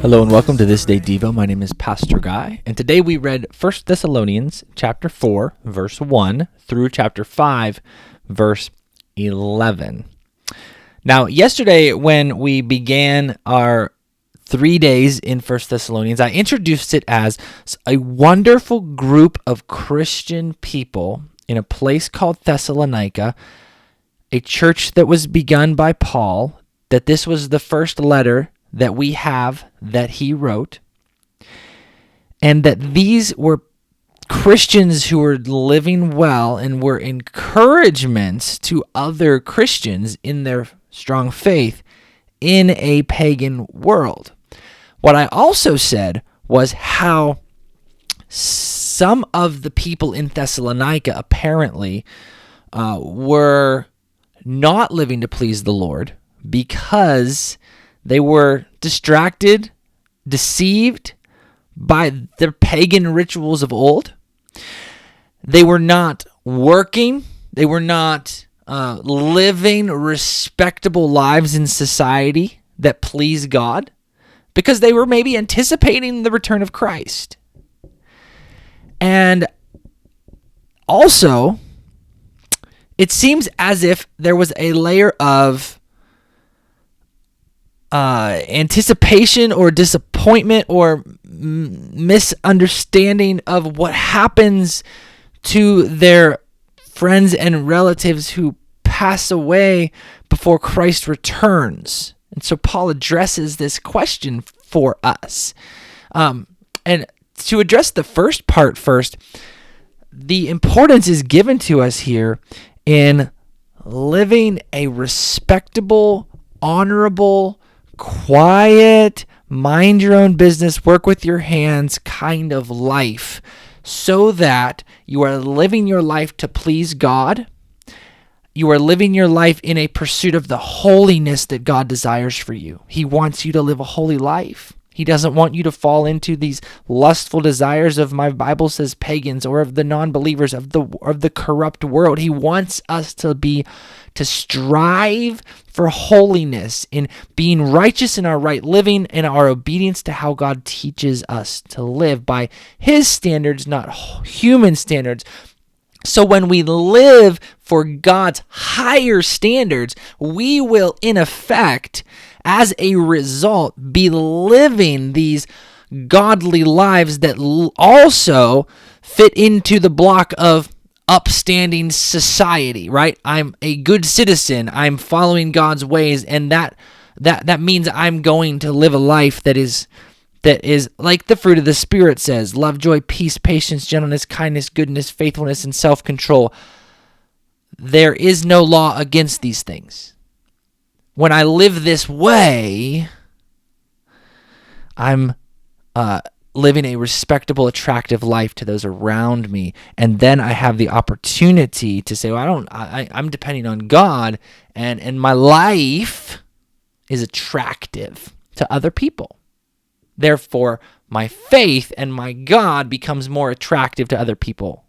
Hello and welcome to This Day Devo. My name is Pastor Guy, and today we read 1 Thessalonians chapter 4, verse 1 through chapter 5, verse 11. Now, yesterday when we began our 3 days in 1 Thessalonians, I introduced it as a wonderful group of Christian people in a place called Thessalonica, a church that was begun by Paul, that this was the first letter that we have that he wrote, and that these were Christians who were living well and were encouragements to other Christians in their strong faith in a pagan world. What I also said was how some of the people in Thessalonica apparently were not living to please the Lord because they were distracted, deceived by the pagan rituals of old. They were not working. They were not living respectable lives in society that please God because they were maybe anticipating the return of Christ. And also, it seems as if there was a layer of anticipation or disappointment or misunderstanding of what happens to their friends and relatives who pass away before Christ returns. And so Paul addresses this question for us. And to address the first part first, the importance is given to us here in living a respectable, honorable, quiet, mind your own business, work with your hands kind of life, so that you are living your life to please God. You are living your life in a pursuit of the holiness that God desires for you. He wants you to live a holy life. He doesn't want you to fall into these lustful desires of, my Bible says, pagans, or of the non-believers, of the corrupt world. He wants us to strive for holiness, in being righteous in our right living and our obedience to how God teaches us to live by His standards, not human standards. So when we live for God's higher standards, we will, in effect, as a result, be living these godly lives that also fit into the block of upstanding society, right? I'm a good citizen. I'm following God's ways, and that means I'm going to live a life that is like the fruit of the Spirit says: love, joy, peace, patience, gentleness, kindness, goodness, faithfulness, and self-control. There is no law against these things. When I live this way, I'm living a respectable, attractive life to those around me, and then I have the opportunity to say, well, I'm depending on God, and my life is attractive to other people. Therefore, my faith and my God becomes more attractive to other people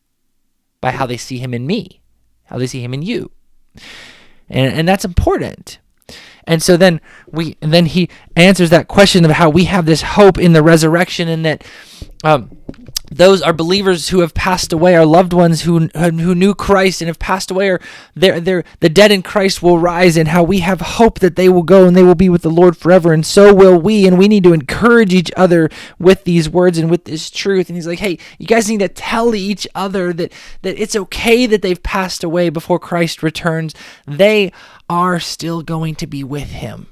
by how they see Him in me, how they see Him in you, and that's important. And so then he answers that question of how we have this hope in the resurrection, and that those are believers who have passed away, our loved ones who knew Christ and have passed away, or the dead in Christ will rise, and how we have hope that they will go and they will be with the Lord forever, and so will we. And we need to encourage each other with these words and with this truth. And he's like, hey, you guys need to tell each other that it's okay that they've passed away before Christ returns. They are still going to be with Him.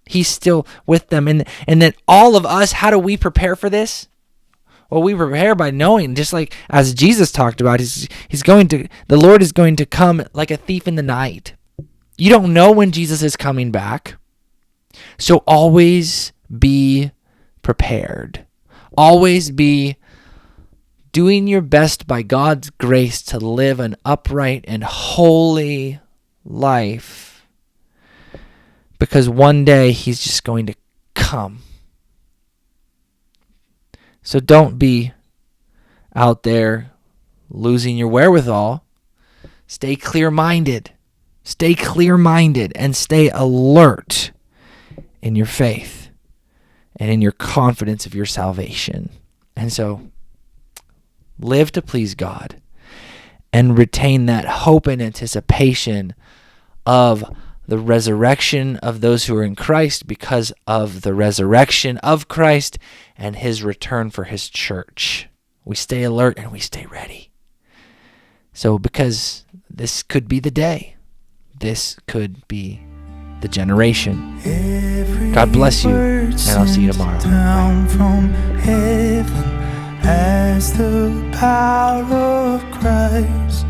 He's still with them. And that all of us, how do we prepare for this? Well, we prepare by knowing, just like as Jesus talked about, the Lord is going to come like a thief in the night. You don't know when Jesus is coming back. So always be prepared. Always be doing your best by God's grace to live an upright and holy life. Because one day He's just going to come. So don't be out there losing your wherewithal. Stay clear-minded. Stay clear-minded and stay alert in your faith. and in your confidence of your salvation. And so live to please God and retain that hope and anticipation of the resurrection of those who are in Christ because of the resurrection of Christ and his return for his church. We stay alert and we stay ready. So because this could be the day, this could be the generation. God bless you, and I'll see you tomorrow. Down from heaven as the power of Christ